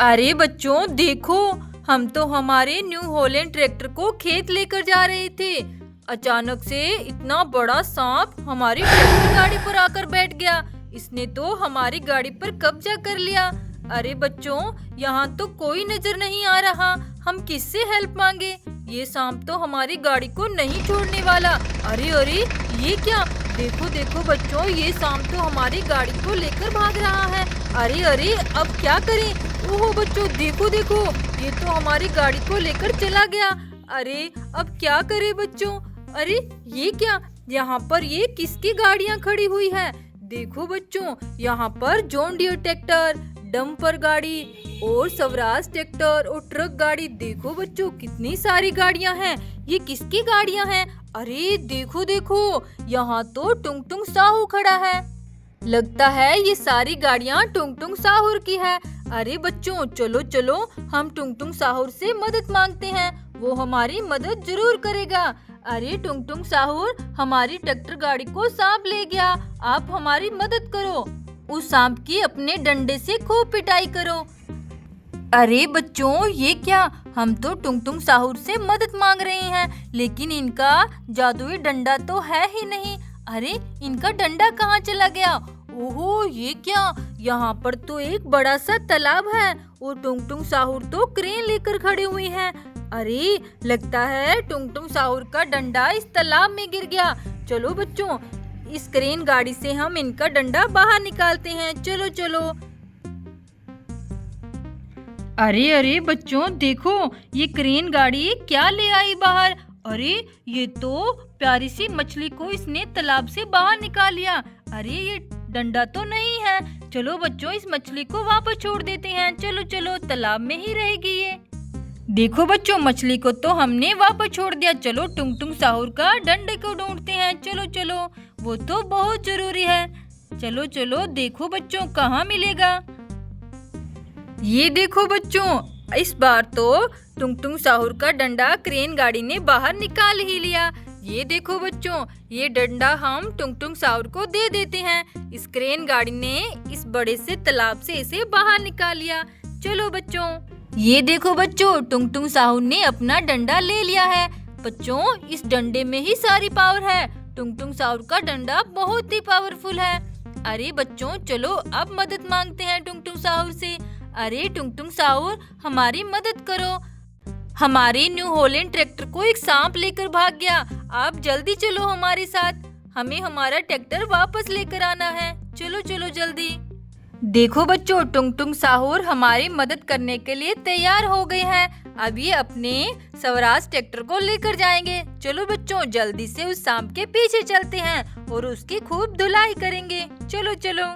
अरे बच्चों देखो, हम तो हमारे न्यू हॉलैंड ट्रैक्टर को खेत लेकर जा रहे थे। अचानक से इतना बड़ा सांप हमारी ट्रैक्टर गाड़ी पर आकर बैठ गया। इसने तो हमारी गाड़ी पर कब्जा कर लिया। अरे बच्चों, यहाँ तो कोई नजर नहीं आ रहा, हम किससे हेल्प मांगे? ये सांप तो हमारी गाड़ी को नहीं छोड़ने वाला। अरे अरे, ये क्या? देखो देखो बच्चों, ये सांप तो हमारी गाड़ी को लेकर भाग रहा है। अरे अरे, अब क्या करें? ओहो बच्चों, देखो देखो, ये तो हमारी गाड़ी को लेकर चला गया। अरे अब क्या करें बच्चों? अरे ये क्या? यहाँ पर ये किसकी गाड़ियाँ खड़ी हुई है? देखो बच्चों, यहाँ पर जॉन डियर ट्रैक्टर, डंपर गाड़ी और स्वराज ट्रैक्टर और ट्रक गाड़ी। देखो बच्चों, कितनी सारी गाड़ियाँ हैं। ये किसकी गाड़ियाँ हैं? अरे देखो देखो, यहाँ तो टुंग टुंग साहू खड़ा है। लगता है ये सारी गाड़ियाँ टुंग टुंग साहूर की है। अरे बच्चों, चलो चलो, हम टुंग टुंग साहूर से मदद मांगते हैं, वो हमारी मदद जरूर करेगा। अरे टुंग टुंग साहूर, हमारी ट्रैक्टर गाड़ी को सांप ले गया, आप हमारी मदद करो। उस सांप की अपने डंडे से खूब पिटाई करो। अरे बच्चों, ये क्या? हम तो टुंग टुंग साहूर से मदद मांग रहे हैं, लेकिन इनका जादुई डंडा तो है ही नहीं। अरे इनका डंडा कहाँ चला गया? ओहो, ये क्या? यहाँ पर तो एक बड़ा सा तालाब है और टुंग टुंग साहूर तो क्रेन लेकर खड़े हुए हैं। अरे लगता है टुंग टुंग साहूर का डंडा इस तालाब में गिर गया। चलो बच्चों, इस क्रेन गाड़ी से हम इनका डंडा बाहर निकालते हैं। चलो चलो। अरे अरे बच्चों देखो, ये क्रेन गाड़ी क्या ले आई बाहर? अरे ये तो प्यारी सी मछली को इसने तालाब से बाहर निकाल लिया। अरे ये डंडा तो नहीं है। चलो बच्चों, इस मछली को वापस छोड़ देते हैं। चलो चलो, तालाब में ही रहेगी ये। देखो बच्चों, मछली को तो हमने वापस छोड़ दिया। चलो टुंग टुंग साहूर का डंडे को ढूंढते हैं। चलो चलो, वो तो बहुत जरूरी है। चलो चलो, देखो बच्चों कहाँ मिलेगा। ये देखो बच्चों, इस बार तो टुंग टुंग साहूर का डंडा क्रेन गाड़ी ने बाहर निकाल ही लिया। ये देखो बच्चों, ये डंडा हम टुंग टुंग साहूर को दे देते हैं। इस क्रेन गाड़ी ने इस बड़े से तालाब से इसे बाहर निकाल लिया। चलो बच्चों, ये देखो बच्चों, टुंग टुंग साहूर ने अपना डंडा ले लिया है। बच्चों, इस डंडे में ही सारी पावर है। टुंग टुंग साहूर का डंडा बहुत ही पावरफुल है। अरे बच्चों, चलो अब मदद मांगते हैं टुंग टुंग साहूर से। अरे टुंग टुंग साहूर, हमारी मदद करो। हमारे न्यू हॉलैंड ट्रैक्टर को एक सांप लेकर भाग गया। आप जल्दी चलो हमारे साथ, हमें हमारा ट्रैक्टर वापस लेकर आना है। चलो चलो जल्दी। देखो बच्चों, टुंग टुंग साहूर हमारी मदद करने के लिए तैयार हो गए हैं। अब ये अपने स्वराज ट्रैक्टर को लेकर जाएंगे। चलो बच्चों, जल्दी से उस सांप के पीछे चलते हैं और उसकी खूब धुलाई करेंगे। चलो चलो।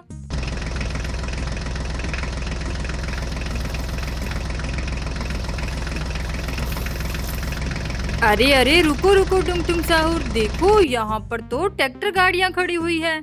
अरे अरे, रुको रुको टुंग टुंग साहूर, देखो यहाँ पर तो ट्रैक्टर गाड़ियाँ खड़ी हुई है।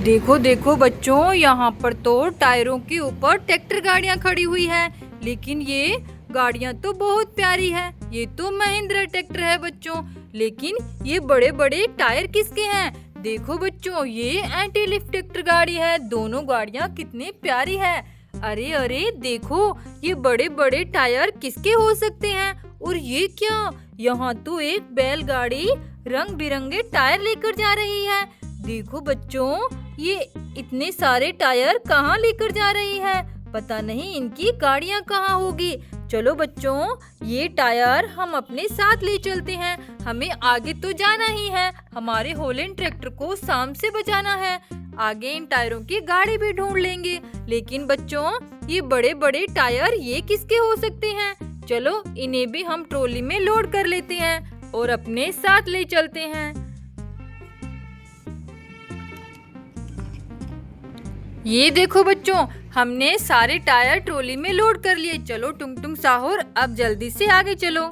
देखो देखो बच्चों, यहाँ पर तो टायरों के ऊपर ट्रैक्टर गाड़ियाँ खड़ी हुई है, लेकिन ये गाड़ियाँ तो बहुत प्यारी है। ये तो महिंद्रा ट्रैक्टर है बच्चों, लेकिन ये बड़े बड़े टायर किसके हैं? देखो बच्चों, ये एंटी लिफ्ट ट्रैक्टर गाड़ी है। दोनों गाड़ियाँ कितनी प्यारी है। अरे अरे देखो, ये बड़े बड़े टायर किसके हो सकते हैं? और ये क्या? यहाँ तो एक बैलगाड़ी रंग बिरंगे टायर लेकर जा रही है। देखो बच्चों, ये इतने सारे टायर कहाँ लेकर जा रही है? पता नहीं इनकी गाड़ियाँ कहाँ होगी। चलो बच्चों, ये टायर हम अपने साथ ले चलते हैं। हमें आगे तो जाना ही है, हमारे हॉलैंड ट्रैक्टर को सांप से बचाना है। आगे इन टायरों की गाड़ी भी ढूंढ लेंगे। लेकिन बच्चों, ये बड़े बड़े टायर ये किसके हो सकते हैं? चलो इन्हें भी हम ट्रॉली में लोड कर लेते हैं और अपने साथ ले चलते हैं। ये देखो बच्चों, हमने सारे टायर ट्रॉली में लोड कर लिए। चलो टुंग टुंग साहूर, अब जल्दी से आगे चलो।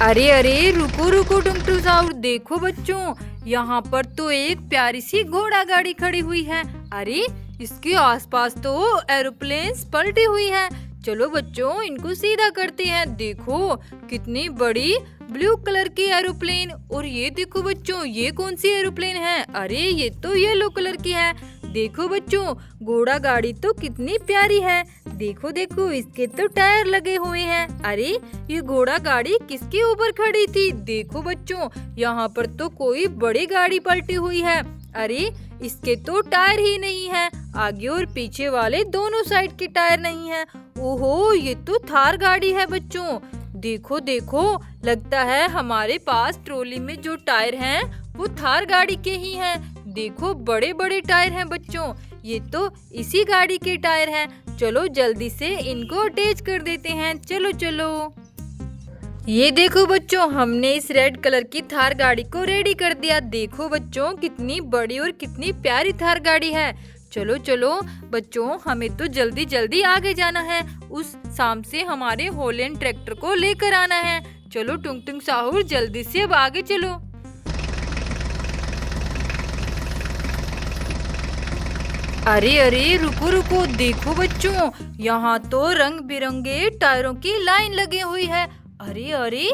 अरे अरे, रुको रुको टुंग टुंग साहूर, देखो बच्चों, यहाँ पर तो एक प्यारी सी घोड़ा गाड़ी खड़ी हुई है। अरे इसके आसपास तो एरोप्लेन्स पलटी हुई है। चलो बच्चों, इनको सीधा करते हैं। देखो कितनी बड़ी ब्लू कलर की एरोप्लेन। और ये देखो बच्चों, ये कौन सी एरोप्लेन है? अरे ये तो येलो कलर की है। देखो बच्चों, घोड़ा गाड़ी तो कितनी प्यारी है। देखो देखो, इसके तो टायर लगे हुए हैं। अरे ये घोड़ा गाड़ी किसके ऊपर खड़ी थी? देखो बच्चों, यहाँ पर तो कोई बड़ी गाड़ी पलटी हुई है। अरे इसके तो टायर ही नहीं है, आगे और पीछे वाले दोनों साइड के टायर नहीं है। ओहो, ये तो थार गाड़ी है बच्चों। देखो देखो, लगता है हमारे पास ट्रॉली में जो टायर हैं वो थार गाड़ी के ही हैं। देखो बड़े बड़े टायर हैं बच्चों, ये तो इसी गाड़ी के टायर हैं। चलो जल्दी से इनको अटैच कर देते हैं। चलो चलो। ये देखो बच्चों, हमने इस रेड कलर की थार गाड़ी को रेडी कर दिया। देखो बच्चों, कितनी बड़ी और कितनी प्यारी थार गाड़ी है। चलो चलो बच्चों, हमें तो जल्दी जल्दी आगे जाना है। उस शाम से हमारे हॉलैंड ट्रैक्टर को लेकर आना है। चलो टुंग टुंग साहुर, जल्दी से अब आगे चलो। अरे अरे रुको रुको, देखो बच्चों, यहाँ तो रंग बिरंगे टायरों की लाइन लगी हुई है। अरे अरे,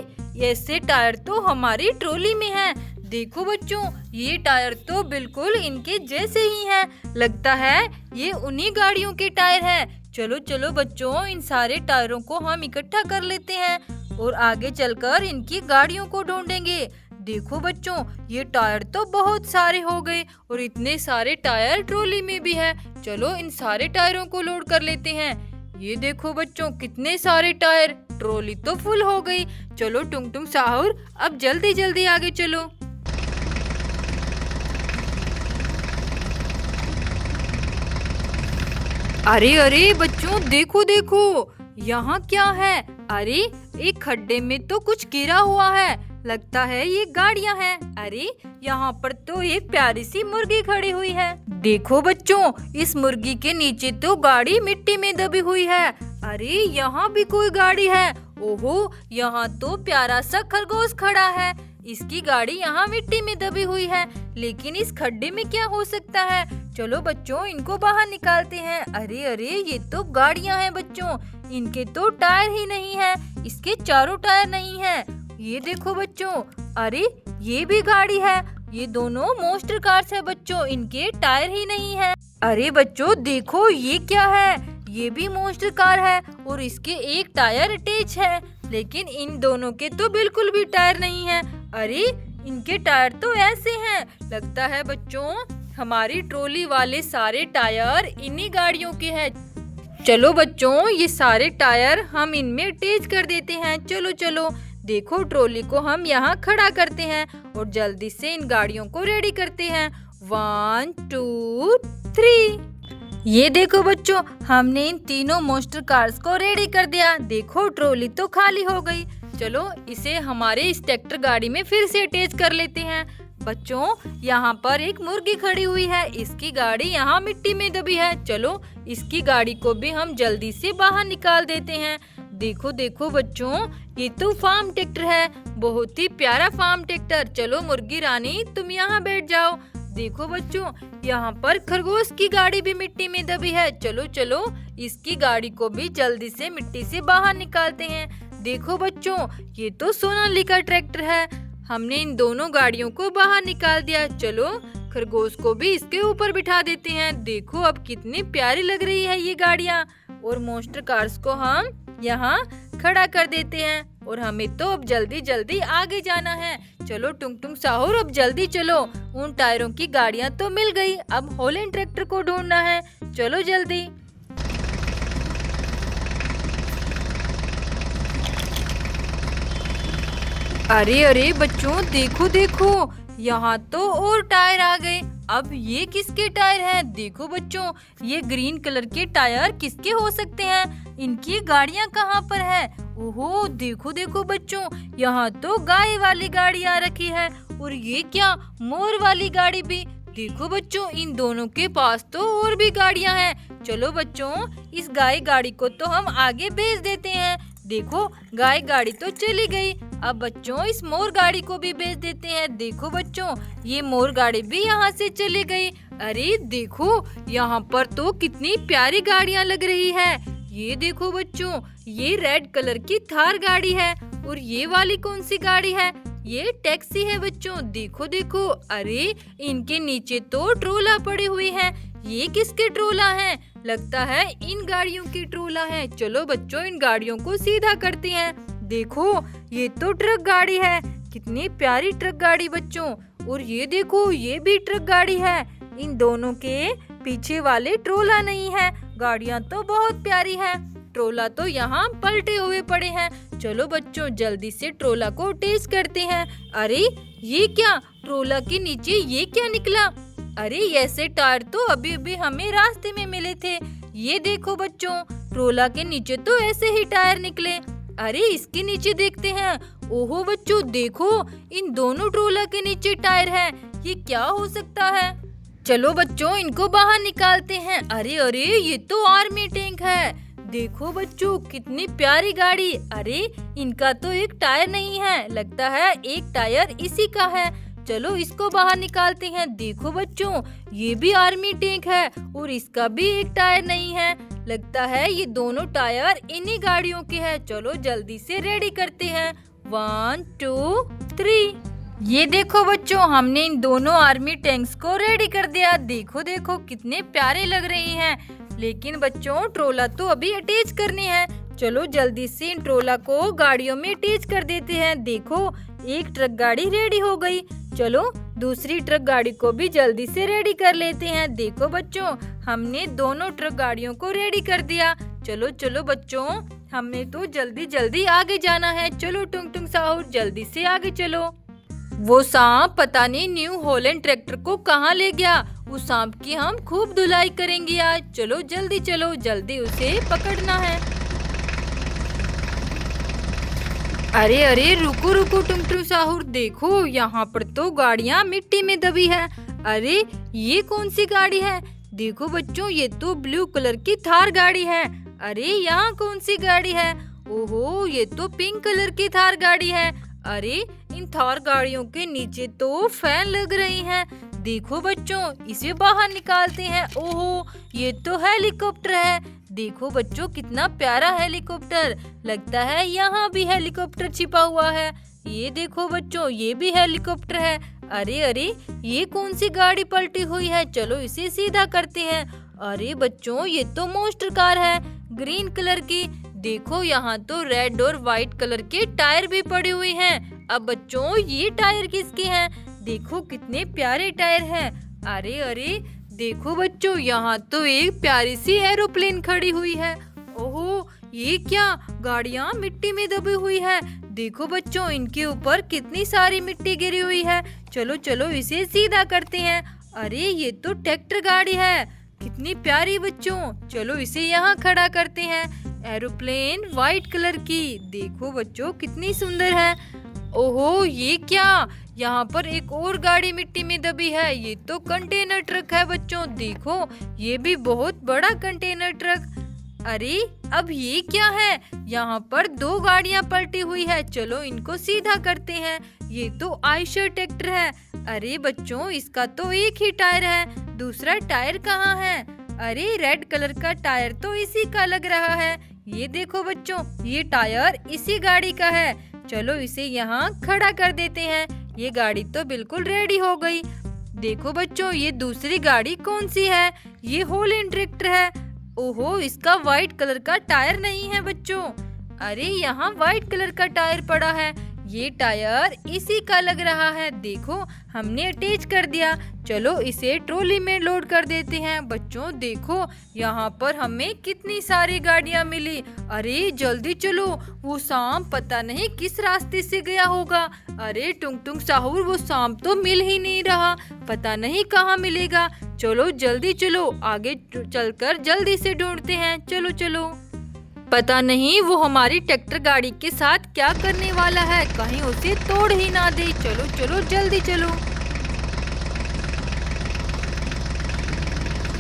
ऐसे टायर तो हमारी ट्रॉली में है। देखो बच्चों, ये टायर तो बिल्कुल इनके जैसे ही हैं। लगता है ये उन्हीं गाड़ियों के टायर हैं। चलो चलो बच्चों, इन सारे टायरों को हम इकट्ठा कर लेते हैं और आगे चलकर इनकी गाड़ियों को ढूंढेंगे। देखो बच्चों, ये टायर तो बहुत सारे हो गए और इतने सारे टायर ट्रॉली में भी है। चलो इन सारे टायरों को लोड कर लेते हैं। ये देखो बच्चों, कितने सारे टायर, ट्रॉली तो फुल हो गई। चलो टुंग टुंग साहुर, अब जल्दी जल्दी आगे चलो। अरे अरे बच्चों, देखो देखो, यहाँ क्या है? अरे एक खड्डे में तो कुछ गिरा हुआ है, लगता है ये गाड़ियाँ हैं। अरे यहाँ पर तो एक प्यारी सी मुर्गी खड़ी हुई है। देखो बच्चों, इस मुर्गी के नीचे तो गाड़ी मिट्टी में दबी हुई है। अरे यहाँ भी कोई गाड़ी है। ओहो, यहाँ तो प्यारा सा खरगोश खड़ा है। इसकी गाड़ी यहाँ मिट्टी में दबी हुई है, लेकिन इस खड्डे में क्या हो सकता है? चलो बच्चों, इनको बाहर निकालते हैं। अरे अरे, ये तो गाड़ियाँ हैं बच्चों, इनके तो टायर ही नहीं है, इसके चारों टायर नहीं है। ये देखो बच्चों, अरे ये भी गाड़ी है। ये दोनों मोस्टर कार्स है बच्चों, इनके टायर ही नहीं है। अरे बच्चों देखो, ये क्या है? ये भी मोस्टर कार है और इसके एक टायर अटैच है, लेकिन इन दोनों के तो बिल्कुल भी टायर नहीं है। अरे इनके टायर तो ऐसे हैं। लगता है बच्चों हमारी ट्रॉली वाले सारे टायर इन्हीं गाड़ियों के हैं। चलो बच्चों, ये सारे टायर हम इनमें अटैच कर देते हैं। चलो चलो, देखो ट्रॉली को हम यहाँ खड़ा करते हैं और जल्दी से इन गाड़ियों को रेडी करते हैं। 1 2 3। ये देखो बच्चों, हमने इन तीनों मोस्टर कार्स को रेडी कर दिया। देखो ट्रॉली तो खाली हो गई। चलो इसे हमारे इस ट्रैक्टर गाड़ी में फिर से अटैच कर लेते हैं। बच्चों, यहाँ पर एक मुर्गी खड़ी हुई है, इसकी गाड़ी यहाँ मिट्टी में दबी है। चलो इसकी गाड़ी को भी हम जल्दी से बाहर निकाल देते हैं। देखो देखो बच्चों, ये तो फार्म ट्रैक्टर है, बहुत ही प्यारा फार्म ट्रैक्टर। चलो मुर्गी रानी, तुम यहाँ बैठ जाओ। देखो बच्चों, यहाँ पर खरगोश की गाड़ी भी मिट्टी में दबी है। चलो चलो, इसकी गाड़ी को भी जल्दी से मिट्टी से बाहर निकालते हैं। देखो बच्चों, ये तो सोनालिका ट्रैक्टर है, हमने इन दोनों गाड़ियों को बाहर निकाल दिया। चलो खरगोश को भी इसके ऊपर बिठा देते हैं। देखो अब कितनी प्यारी लग रही है ये गाड़ियाँ। और मोस्टर कार्स को हम यहाँ खड़ा कर देते हैं और हमें तो अब जल्दी जल्दी आगे जाना है। चलो टुंग टुंग साहुर, अब जल्दी चलो। उन टायरों की गाड़ियाँ तो मिल गई, अब हॉलैंड ट्रैक्टर को ढूंढना है। चलो जल्दी। अरे अरे बच्चों, देखो देखो, यहाँ तो और टायर आ गए। अब ये किसके टायर हैं? देखो बच्चों, ये ग्रीन कलर के टायर किसके हो सकते हैं? इनकी गाड़ियाँ कहाँ पर है? ओहो देखो देखो बच्चों, यहाँ तो गाय वाली गाड़ी आ रखी है और ये क्या, मोर वाली गाड़ी भी। देखो बच्चों, इन दोनों के पास तो और भी गाड़ियाँ हैं। चलो बच्चों, इस गाय गाड़ी को तो हम आगे भेज देते हैं। देखो गाय गाड़ी तो चली गई, अब बच्चों इस मोर गाड़ी को भी भेज देते हैं। देखो बच्चों, ये मोर गाड़ी भी यहाँ से चली गई। अरे देखो, यहाँ पर तो कितनी प्यारी गाड़ियाँ लग रही है। ये देखो बच्चों, ये रेड कलर की थार गाड़ी है और ये वाली कौन सी गाड़ी है? ये टैक्सी है बच्चों। देखो देखो, अरे इनके नीचे तो ट्रोला पड़ी हुई है। ये किसके ट्रोला है? लगता है इन गाड़ियों की ट्रोला है। चलो बच्चों, इन गाड़ियों को सीधा करते हैं। देखो, ये तो ट्रक गाड़ी है। कितनी प्यारी ट्रक गाड़ी बच्चों। और ये देखो, ये भी ट्रक गाड़ी है। इन दोनों के पीछे वाले ट्रोला नहीं है। गाड़ियाँ तो बहुत प्यारी है। ट्रोला तो यहाँ पलटे हुए पड़े हैं। चलो बच्चों, जल्दी से ट्रोला को टेस्ट करते हैं। अरे ये क्या? ट्रोला के नीचे ये क्या निकला? अरे ऐसे टायर तो अभी अभी हमें रास्ते में मिले थे। ये देखो बच्चों, ट्रोला के नीचे तो ऐसे ही टायर निकले। अरे इसके नीचे देखते हैं। ओहो बच्चों, देखो इन दोनों ट्रोला के नीचे टायर है। ये क्या हो सकता है? चलो बच्चों, इनको बाहर निकालते हैं। अरे अरे, ये तो आर्मी टैंक है। देखो बच्चों, कितनी प्यारी गाड़ी। अरे इनका तो एक टायर नहीं है। लगता है एक टायर इसी का है। चलो इसको बाहर निकालते हैं। देखो बच्चों, ये भी आर्मी टैंक है और इसका भी एक टायर नहीं है। लगता है ये दोनों टायर इन्हीं गाड़ियों के हैं। चलो जल्दी से रेडी करते हैं। 1 2 3। ये देखो बच्चों, हमने इन दोनों आर्मी टैंक्स को रेडी कर दिया। देखो देखो, कितने प्यारे लग रहे हैं। लेकिन बच्चों, ट्रोला तो अभी अटैच करनी है। चलो जल्दी से इन ट्रोला को गाड़ियों में अटैच कर देते हैं। देखो, एक ट्रक गाड़ी रेडी हो गई। चलो दूसरी ट्रक गाड़ी को भी जल्दी से रेडी कर लेते हैं। देखो बच्चों, हमने दोनों ट्रक गाड़ियों को रेडी कर दिया। चलो चलो बच्चों, हमें तो जल्दी जल्दी आगे जाना है। चलो टुंग टुंग साहूर, जल्दी से आगे चलो। वो सांप पता नहीं न्यू हॉलैंड ट्रैक्टर को कहाँ ले गया। उस सांप की हम खूब धुलाई करेंगे आज। चलो जल्दी चलो, जल्दी उसे पकड़ना है। अरे अरे, रुको रुको टुंग टुंग साहूर, देखो यहाँ पर तो गाड़ियाँ मिट्टी में दबी है। अरे ये कौन सी गाड़ी है? देखो बच्चों, ये तो ब्लू कलर की थार गाड़ी है। अरे यहाँ कौन सी गाड़ी है? ओहो, ये तो पिंक कलर की थार गाड़ी है। अरे इन थार गाड़ियों के नीचे तो फैन लग रही हैं। देखो बच्चों, इसे बाहर निकालते हैं। ओहो, ये तो हेलीकॉप्टर है। देखो बच्चों, कितना प्यारा हेलीकॉप्टर। लगता है यहाँ भी हेलीकॉप्टर छिपा हुआ है। ये देखो बच्चों, ये भी हेलीकॉप्टर है। अरे अरे, ये कौन सी गाड़ी पलटी हुई है? चलो इसे सीधा करते हैं। अरे बच्चों, ये तो मोस्टर कार है, ग्रीन कलर की। देखो यहाँ तो रेड और व्हाइट कलर के टायर भी पड़े हुए हैं। अब बच्चों, ये टायर किसके हैं? देखो कितने प्यारे टायर हैं। अरे अरे, देखो बच्चों, यहाँ तो एक प्यारी सी एरोप्लेन खड़ी हुई है। ओहो, ये क्या? गाड़ियाँ मिट्टी में दबी हुई है। देखो बच्चों, इनके ऊपर कितनी सारी मिट्टी गिरी हुई है। चलो चलो इसे सीधा करते हैं। अरे ये तो ट्रैक्टर गाड़ी है, कितनी प्यारी बच्चों। चलो इसे यहाँ खड़ा करते हैं। एरोप्लेन व्हाइट कलर की, देखो बच्चों कितनी सुंदर है। ओहो, ये क्या? यहाँ पर एक और गाड़ी मिट्टी में दबी है। ये तो कंटेनर ट्रक है बच्चों। देखो, ये भी बहुत बड़ा कंटेनर ट्रक। अरे अब ये क्या है? यहाँ पर दो गाड़ियाँ पलटी हुई है। चलो इनको सीधा करते हैं। ये तो आयशर ट्रैक्टर है। अरे बच्चों, इसका तो एक ही टायर है, दूसरा टायर कहाँ है? अरे रेड कलर का टायर तो इसी का लग रहा है। ये देखो बच्चों, ये टायर इसी गाड़ी का है। चलो इसे यहाँ खड़ा कर देते हैं। ये गाड़ी तो बिल्कुल रेडी हो गई। देखो बच्चों, ये दूसरी गाड़ी कौन सी है? ये हॉलैंड ट्रैक्टर है। ओहो, इसका व्हाइट कलर का टायर नहीं है बच्चों। अरे यहाँ व्हाइट कलर का टायर पड़ा है। ये टायर इसी का लग रहा है। देखो, हमने अटैच कर दिया। चलो इसे ट्रॉली में लोड कर देते हैं। बच्चों देखो, यहाँ पर हमें कितनी सारी गाड़ियाँ मिली। अरे जल्दी चलो, वो सांप पता नहीं किस रास्ते से गया होगा। अरे टुंग टुंग साहूर, वो सांप तो मिल ही नहीं रहा, पता नहीं कहाँ मिलेगा। चलो जल्दी चलो, आगे चलकर जल्दी से ढूंढते हैं। चलो चलो, पता नहीं वो हमारी ट्रैक्टर गाड़ी के साथ क्या करने वाला है, कहीं उसे तोड़ ही ना दे। चलो चलो जल्दी चलो।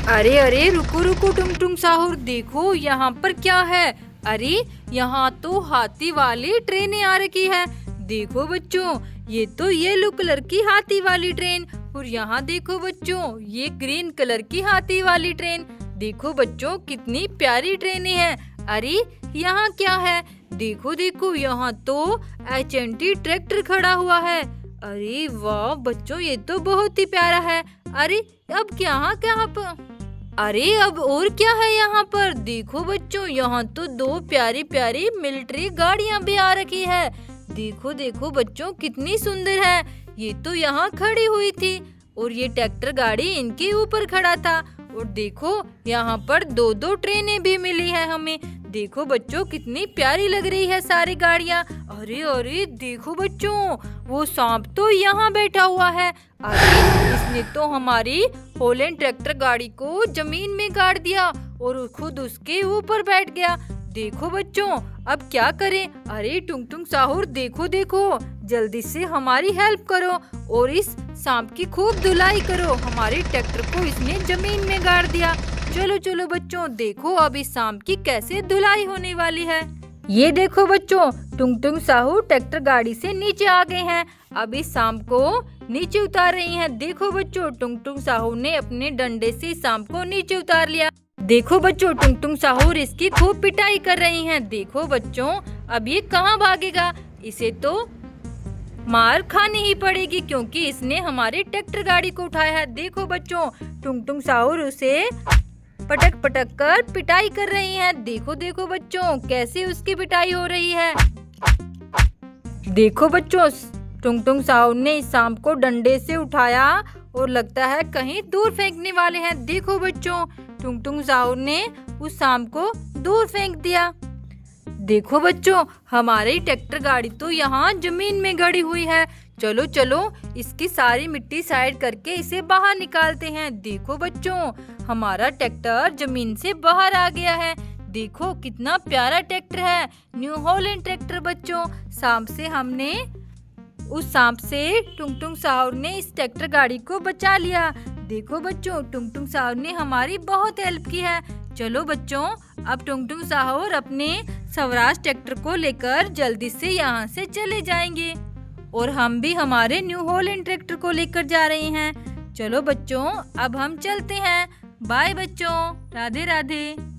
अरे अरे, रुको रुको टुंग टुंग साहूर, देखो यहाँ पर क्या है। अरे यहाँ तो हाथी वाली ट्रेनें आ रखी है। देखो बच्चों, ये तो येलो कलर की हाथी वाली ट्रेन, और यहाँ देखो बच्चों, ये ग्रीन कलर की हाथी वाली ट्रेन। देखो बच्चों, कितनी प्यारी ट्रेनें हैं। अरे यहाँ क्या है? देखो देखो, यहाँ तो HNT ट्रैक्टर खड़ा हुआ है। अरे वाह बच्चों, ये तो बहुत ही प्यारा है। अरे अब क्या पर? अरे अब और क्या है यहाँ पर? देखो बच्चों, यहाँ तो दो प्यारी प्यारी मिलिट्री गाड़ियाँ भी आ रखी है। देखो देखो बच्चों, कितनी सुंदर है। ये तो यहाँ खड़ी हुई थी और ये ट्रैक्टर गाड़ी इनके ऊपर खड़ा था। और देखो यहाँ पर दो दो ट्रेनें भी मिली है हमें। देखो बच्चों, कितनी प्यारी लग रही है सारी गाड़ियाँ। अरे अरे देखो बच्चों, वो सांप तो यहाँ बैठा हुआ है। अरे इसने तो हमारी होलैंड ट्रैक्टर गाड़ी को जमीन में गाड़ दिया और खुद उसके ऊपर बैठ गया। देखो बच्चों, अब क्या करें? अरे टुंग टुंग साहुर, देखो देखो, जल्दी से हमारी हेल्प करो और इस सांप की खूब धुलाई करो। हमारे ट्रैक्टर को इसने जमीन में गाड़ दिया। चलो चलो बच्चों, देखो अब इस सांप की कैसे धुलाई होने वाली है। ये देखो बच्चों, टुंग टुंग साहू ट्रैक्टर गाड़ी से नीचे आ गए हैं। अब इस सांप को नीचे उतार रही हैं। देखो बच्चों, टुंग टुंग साहू ने अपने डंडे से इस सांप को नीचे उतार लिया। देखो बच्चों, टुंग टुंग साहू इसकी खूब पिटाई कर रही हैं। देखो बच्चों, अब ये कहाँ भागेगा? इसे तो मार खानी ही पड़ेगी क्योंकि इसने हमारी ट्रैक्टर गाड़ी को उठाया है। देखो बच्चों, टुंग टुंग साहू उसे पटक पटक कर पिटाई कर रही हैं। देखो देखो बच्चों, कैसे उसकी पिटाई हो रही है। देखो बच्चों, टुंग टुंग साहू ने इस सांप को डंडे से उठाया और लगता है कहीं दूर फेंकने वाले हैं। देखो बच्चों, टुंग टुंग साहू ने उस सांप को दूर फेंक दिया। देखो बच्चों, हमारी ट्रैक्टर गाड़ी तो यहाँ जमीन में गड़ी हुई है। चलो चलो, इसकी सारी मिट्टी साइड करके इसे बाहर निकालते हैं। देखो बच्चों, हमारा ट्रैक्टर जमीन से बाहर आ गया है। देखो कितना प्यारा ट्रैक्टर है, न्यू हॉलैंड ट्रैक्टर। बच्चों, उस सांप से टुंग टुंग साहू ने इस ट्रैक्टर गाड़ी को बचा लिया। देखो बच्चों, टुंग टुंग साहू ने हमारी बहुत हेल्प की है। चलो बच्चों, अब टुंग टुंग साहू अपने स्वराज ट्रैक्टर को लेकर जल्दी से यहाँ से चले जाएंगे और हम भी हमारे न्यू हॉलैंड ट्रैक्टर को लेकर जा रहे हैं। चलो बच्चों, अब हम चलते हैं। बाय बच्चों, राधे राधे।